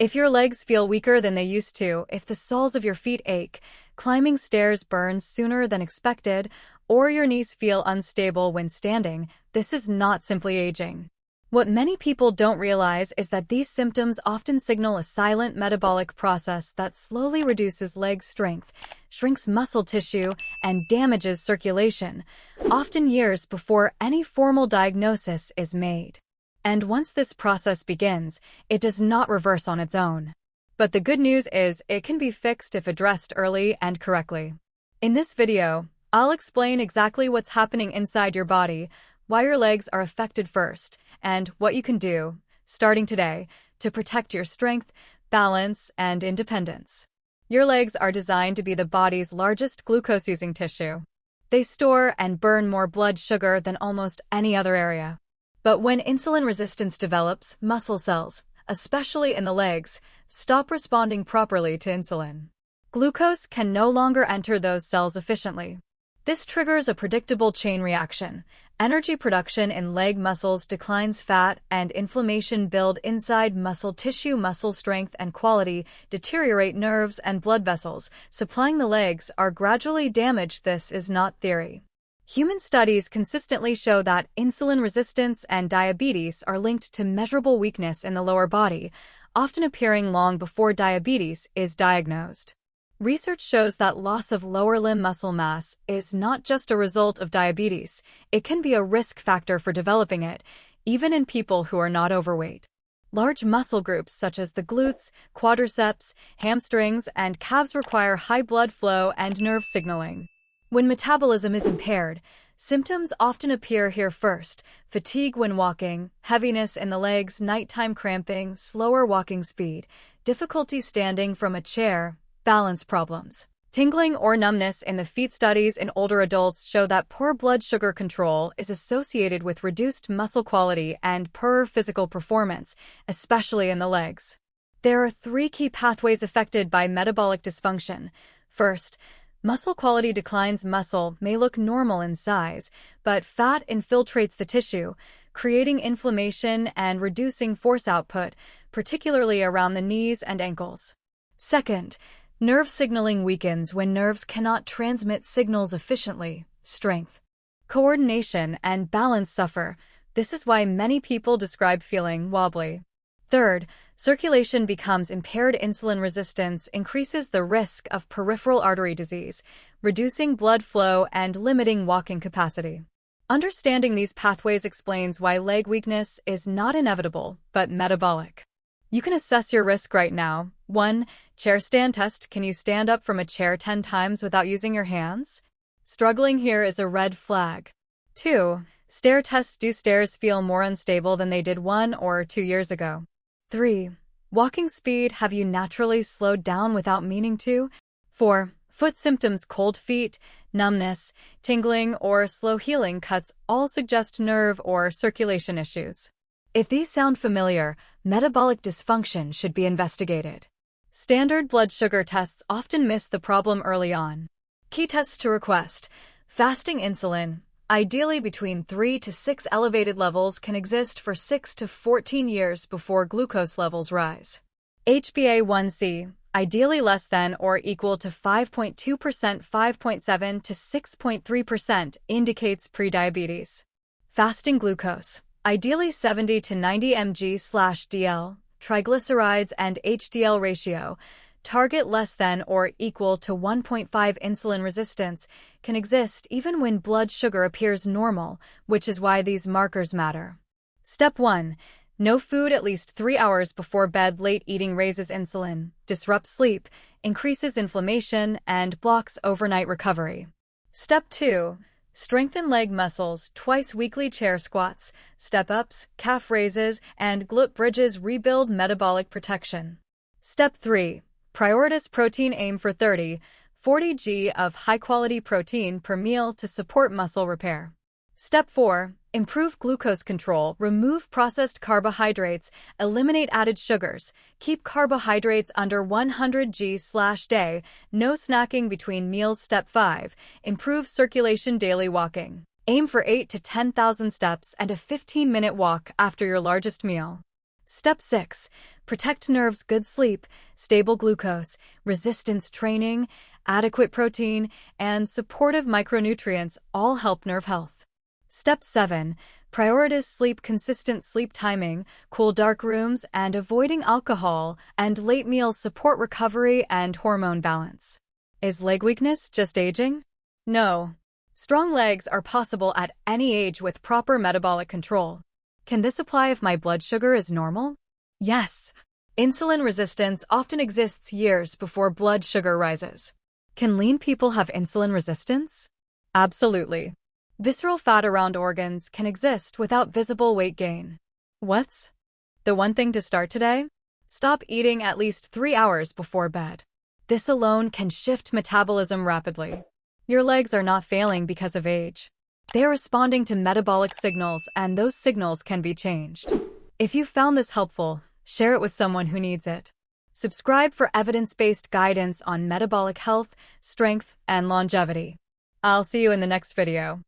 If your legs feel weaker than they used to, if the soles of your feet ache, climbing stairs burns sooner than expected, or your knees feel unstable when standing, this is not simply aging. What many people don't realize is that these symptoms often signal a silent metabolic process that slowly reduces leg strength, shrinks muscle tissue, and damages circulation, often years before any formal diagnosis is made. And once this process begins, it does not reverse on its own. But the good news is it can be fixed if addressed early and correctly. In this video, I'll explain exactly what's happening inside your body, why your legs are affected first, and what you can do, starting today, to protect your strength, balance, and independence. Your legs are designed to be the body's largest glucose-using tissue. They store and burn more blood sugar than almost any other area. But when insulin resistance develops, muscle cells, especially in the legs, stop responding properly to insulin. Glucose can no longer enter those cells efficiently. This triggers a predictable chain reaction. Energy production in leg muscles declines, fat and inflammation build inside muscle tissue, muscle strength and quality deteriorate, nerves and blood vessels supplying the legs are gradually damaged. This is not theory. Human studies consistently show that insulin resistance and diabetes are linked to measurable weakness in the lower body, often appearing long before diabetes is diagnosed. Research shows that loss of lower limb muscle mass is not just a result of diabetes, it can be a risk factor for developing it, even in people who are not overweight. Large muscle groups such as the glutes, quadriceps, hamstrings, and calves require high blood flow and nerve signaling. When metabolism is impaired, symptoms often appear here first: fatigue when walking, heaviness in the legs, nighttime cramping, slower walking speed, difficulty standing from a chair, balance problems, tingling or numbness in the feet. Studies in older adults show that poor blood sugar control is associated with reduced muscle quality and poorer physical performance, especially in the legs. There are 3 key pathways affected by metabolic dysfunction. First, muscle quality declines. Muscle may look normal in size, but fat infiltrates the tissue, creating inflammation and reducing force output, particularly around the knees and ankles. Second, nerve signaling weakens when nerves cannot transmit signals efficiently. Strength, coordination, and balance suffer. This is why many people describe feeling wobbly. Third, circulation becomes impaired. Insulin resistance increases the risk of peripheral artery disease, reducing blood flow and limiting walking capacity. Understanding these pathways explains why leg weakness is not inevitable, but metabolic. You can assess your risk right now. 1. Chair stand test. Can you stand up from a chair 10 times without using your hands? Struggling here is a red flag. 2. Stair test. Do stairs feel more unstable than they did 1 or 2 years ago? 3. Walking speed. Have you naturally slowed down without meaning to? 4. Foot symptoms. Cold feet, numbness, tingling, or slow healing. Cuts all suggest nerve or circulation issues. If these sound familiar, metabolic dysfunction should be investigated. Standard blood sugar tests often miss the problem early on. Key tests to request: fasting insulin. Ideally between 3 to 6 elevated levels can exist for 6 to 14 years before glucose levels rise. HbA1c, ideally less than or equal to 5.2%, 5.7 to 6.3% indicates prediabetes. Fasting glucose, ideally 70 to 90 mg/dl, triglycerides and HDL ratio, target less than or equal to 1.5. Insulin resistance can exist even when blood sugar appears normal, which is why these markers matter. Step 1. No food at least 3 hours before bed. Late eating raises insulin, disrupts sleep, increases inflammation, and blocks overnight recovery. Step 2. Strengthen leg muscles twice weekly. Chair squats, step-ups, calf raises, and glute bridges rebuild metabolic protection. Step 3. Prioritize protein. Aim for 30–40 g of high-quality protein per meal to support muscle repair. Step 4. Improve glucose control. Remove processed carbohydrates, eliminate added sugars, keep carbohydrates under 100 g/day, no snacking between meals. Step 5. Improve circulation. Daily walking. Aim for 8 to 10,000 steps and a 15-minute walk after your largest meal. Step 6. Protect nerves, good sleep, stable glucose, resistance training, adequate protein, and supportive micronutrients all help nerve health. Step 7. Prioritize sleep. Consistent sleep timing, cool dark rooms, and avoiding alcohol and late meals support recovery and hormone balance. Is leg weakness just aging? No. Strong legs are possible at any age with proper metabolic control. Can this apply if my blood sugar is normal? Yes. Insulin resistance often exists years before blood sugar rises. Can lean people have insulin resistance? Absolutely. Visceral fat around organs can exist without visible weight gain. What's the one thing to start today? Stop eating at least 3 hours before bed. This alone can shift metabolism rapidly. Your legs are not failing because of age. They are responding to metabolic signals, and those signals can be changed. If you found this helpful, share it with someone who needs it. Subscribe for evidence-based guidance on metabolic health, strength, and longevity. I'll see you in the next video.